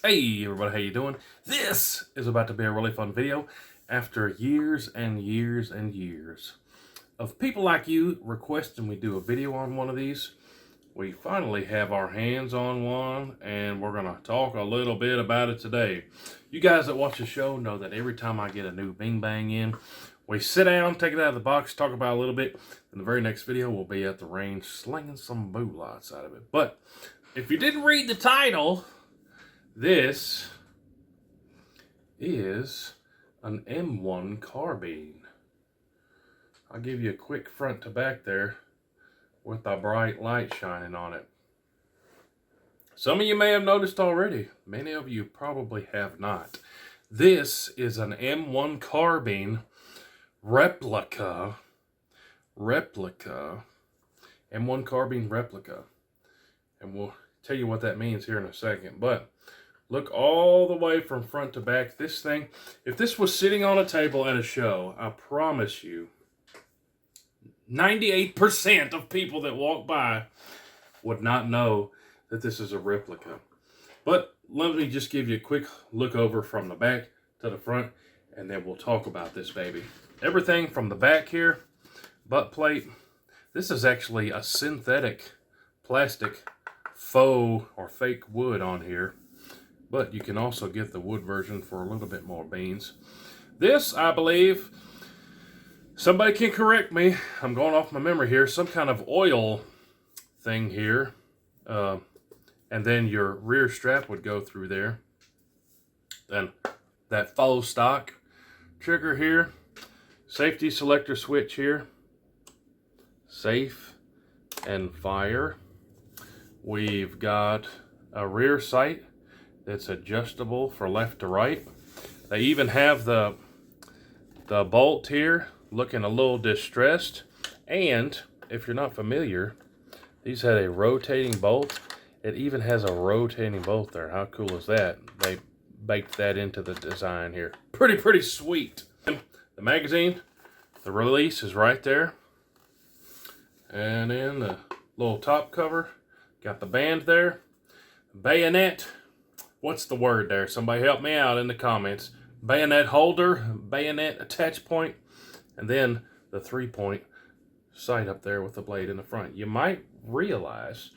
Hey everybody, how you doing? This is about to be a really fun video after years and years and years of people like you requesting we do a video on one of these. We finally have our hands on one and we're going to talk a little bit about it today. You guys that watch the show know that every time I get a new bing bang in, we sit down, take it out of the box, talk about it a little bit, and the very next video we'll be at the range slinging some bullets out of it. But if you didn't read the title, this is an M1 carbine. I'll give you a quick front to back there with a bright light shining on it. Some of you may have noticed already. Many of you probably have not. This is an M1 carbine replica. M1 carbine replica. And we'll tell you what that means here in a second. But look all the way from front to back. This thing, if this was sitting on a table at a show, I promise you, 98% of people that walk by would not know that this is a replica. But let me just give you a quick look over from the back to the front, and then we'll talk about this baby. Everything from the back here, butt plate, this is actually a synthetic plastic faux or fake wood on here. But you can also get the wood version for a little bit more beans. This, I believe, somebody can correct me, I'm going off my memory here, some kind of oil thing here. And then your rear strap would go through there. Then that faux stock trigger here. Safety selector switch here. Safe and fire. We've got a rear sight that's adjustable for left to right. They even have the bolt here looking a little distressed. And if you're not familiar, these had a rotating bolt. It even has a rotating bolt there. How cool is that? They baked that into the design here. Pretty sweet. The magazine, the release is right there. And then the little top cover. Got the band there. Bayonet. What's the word there? Somebody help me out in the comments. Bayonet holder, bayonet attach point, and then the 3-point sight up there with the blade in the front. You might realize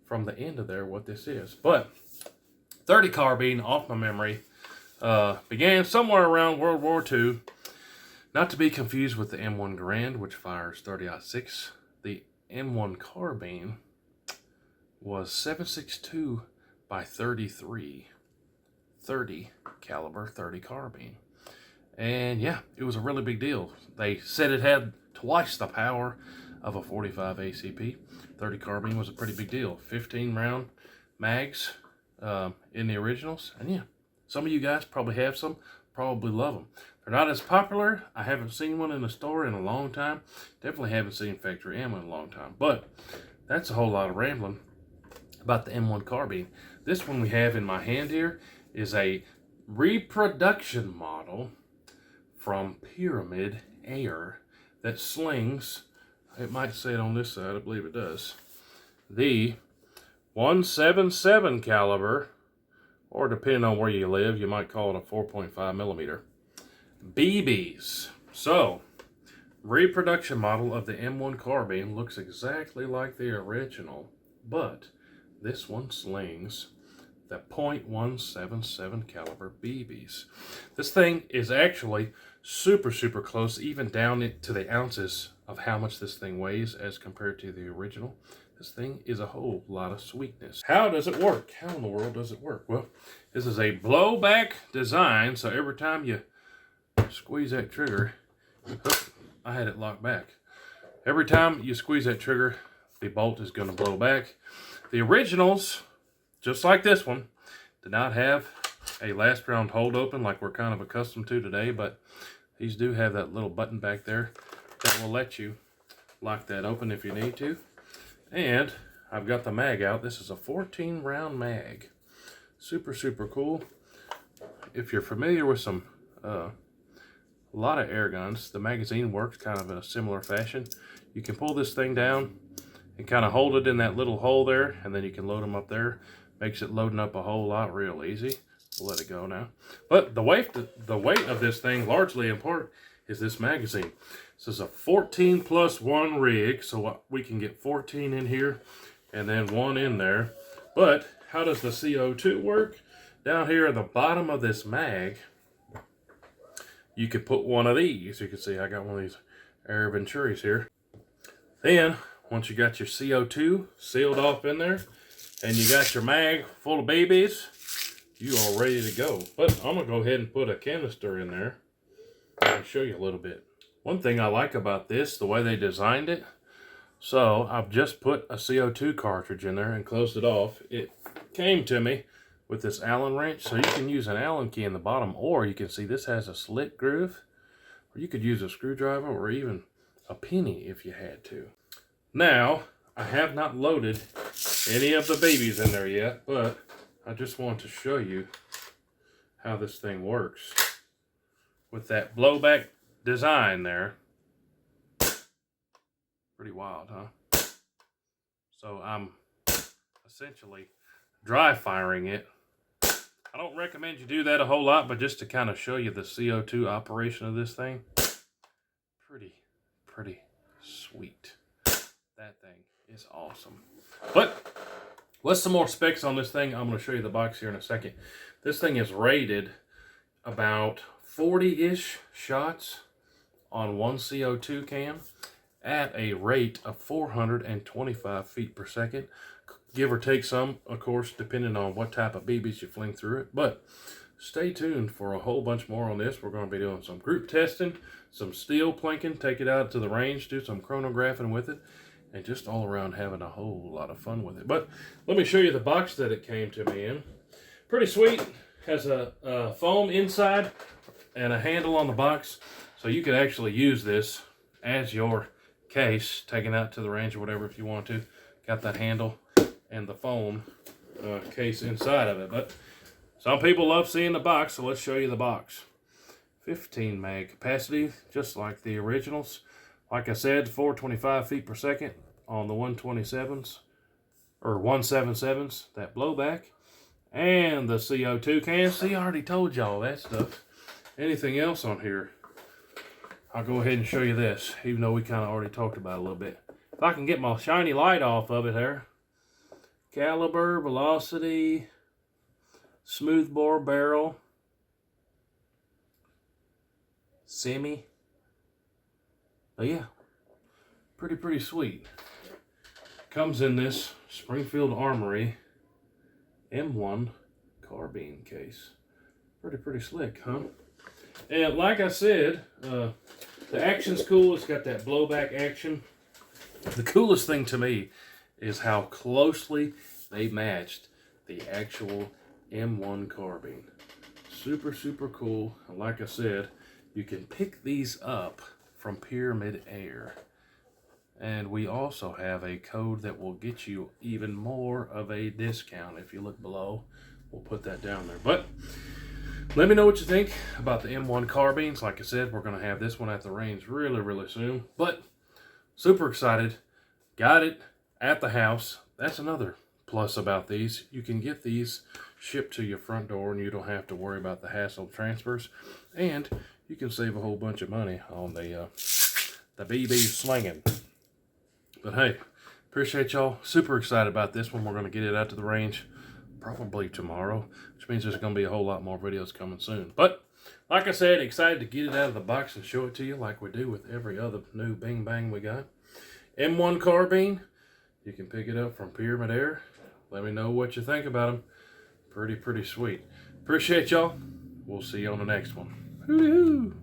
from the end of there what this is. But 30 carbine, off my memory, began somewhere around World War II. Not to be confused with the M1 Garand, which fires 30-06. The M1 carbine was 7.62 by 33, 30 caliber, 30 carbine. And yeah, it was a really big deal. They said it had twice the power of a 45 ACP. 30 carbine was a pretty big deal. 15 round mags in the originals. And yeah, some of you guys probably have some, probably love them. They're not as popular. I haven't seen one in the store in a long time. Definitely haven't seen factory ammo in a long time. But that's a whole lot of rambling about the M1 carbine. This one we have in my hand here is a reproduction model from Pyramid Air that slings, it might say it on this side, I believe it does, the 177 caliber, or depending on where you live, you might call it a 4.5 millimeter BBs. So, reproduction model of the M1 carbine looks exactly like the original, but this one slings the .177 caliber BBs. This thing is actually super close, even down to the ounces of how much this thing weighs as compared to the original. This thing is a whole lot of sweetness. How does it work? How in the world does it work? Well, this is a blowback design, so every time you squeeze that trigger, I had it locked back. Every time you squeeze that trigger, the bolt is going to blow back. The originals, just like this one, did not have a last round hold open like we're kind of accustomed to today, but these do have that little button back there that will let you lock that open if you need to. And I've got the mag out. This is a 14 round mag. Super cool. If you're familiar with some a lot of air guns, the magazine works kind of in a similar fashion. You can pull this thing down and kind of hold it in that little hole there, and then you can load them up there. Makes it loading up a whole lot real easy. We'll let it go now. But the weight of this thing, largely in part, is this magazine. This is a 14+1 rig, so we can get 14 in here and then 1 in there. But how does the CO2 work? Down here at the bottom of this mag, you could put one of these. You can see I got one of these Air Venturis here. Then, once you got your CO2 sealed off in there, and you got your mag full of babies, you are ready to go. But I'm going to go ahead and put a canister in there and show you a little bit. One thing I like about this, the way they designed it, so I've just put a CO2 cartridge in there and closed it off. It came to me with this Allen wrench, so you can use an Allen key in the bottom, or you can see this has a slit groove, or you could use a screwdriver or even a penny if you had to. Now, I have not loaded any of the babies in there yet, but I just want to show you how this thing works. With that blowback design there. Pretty wild, huh? So I'm essentially dry firing it. I don't recommend you do that a whole lot, but just to kind of show you the CO2 operation of this thing. Pretty sweet. That thing is awesome. But what's some more specs on this thing? I'm going to show you the box here in a second. This thing is rated about 40-ish shots on one CO2 can at a rate of 425 feet per second. Give or take some, of course, depending on what type of BBs you fling through it. But stay tuned for a whole bunch more on this. We're going to be doing some group testing, some steel planking, take it out to the range, do some chronographing with it, and just all around having a whole lot of fun with it. But let me show you the box that it came to me in. Pretty sweet. Has a foam inside and a handle on the box, so you could actually use this as your case, taking out to the range or whatever if you want to. Got that handle and the foam case inside of it. But some people love seeing the box, so let's show you the box. 15 mag capacity, just like the originals. Like I said, 425 feet per second on the 127s, or 177s, that blowback. And the CO2 can. See, I already told y'all that stuff. Anything else on here? I'll go ahead and show you this, even though we kind of already talked about it a little bit. If I can get my shiny light off of it there. Caliber, velocity, smoothbore barrel, semi. But yeah, pretty sweet. Comes in this Springfield Armory M1 carbine case. Pretty slick, huh? And like I said, the action's cool. It's got that blowback action. The coolest thing to me is how closely they matched the actual M1 carbine. Super cool. And like I said, you can pick these up from Pyramid Air. And we also have a code that will get you even more of a discount. If you look below, we'll put that down there. But let me know what you think about the M1 carbines. Like I said, we're going to have this one at the range really soon. But super excited. Got it at the house. That's another plus about these. You can get these shipped to your front door and you don't have to worry about the hassle of transfers. And you can save a whole bunch of money on the BB slinging. But hey, appreciate y'all. Super excited about this one. We're going to get it out to the range probably tomorrow, which means there's going to be a whole lot more videos coming soon. But like I said, excited to get it out of the box and show it to you like we do with every other new bing bang we got. M1 carbine, you can pick it up from Pyramid Air. Let me know what you think about them. Pretty sweet. Appreciate y'all. We'll see you on the next one. Hoo-hoo.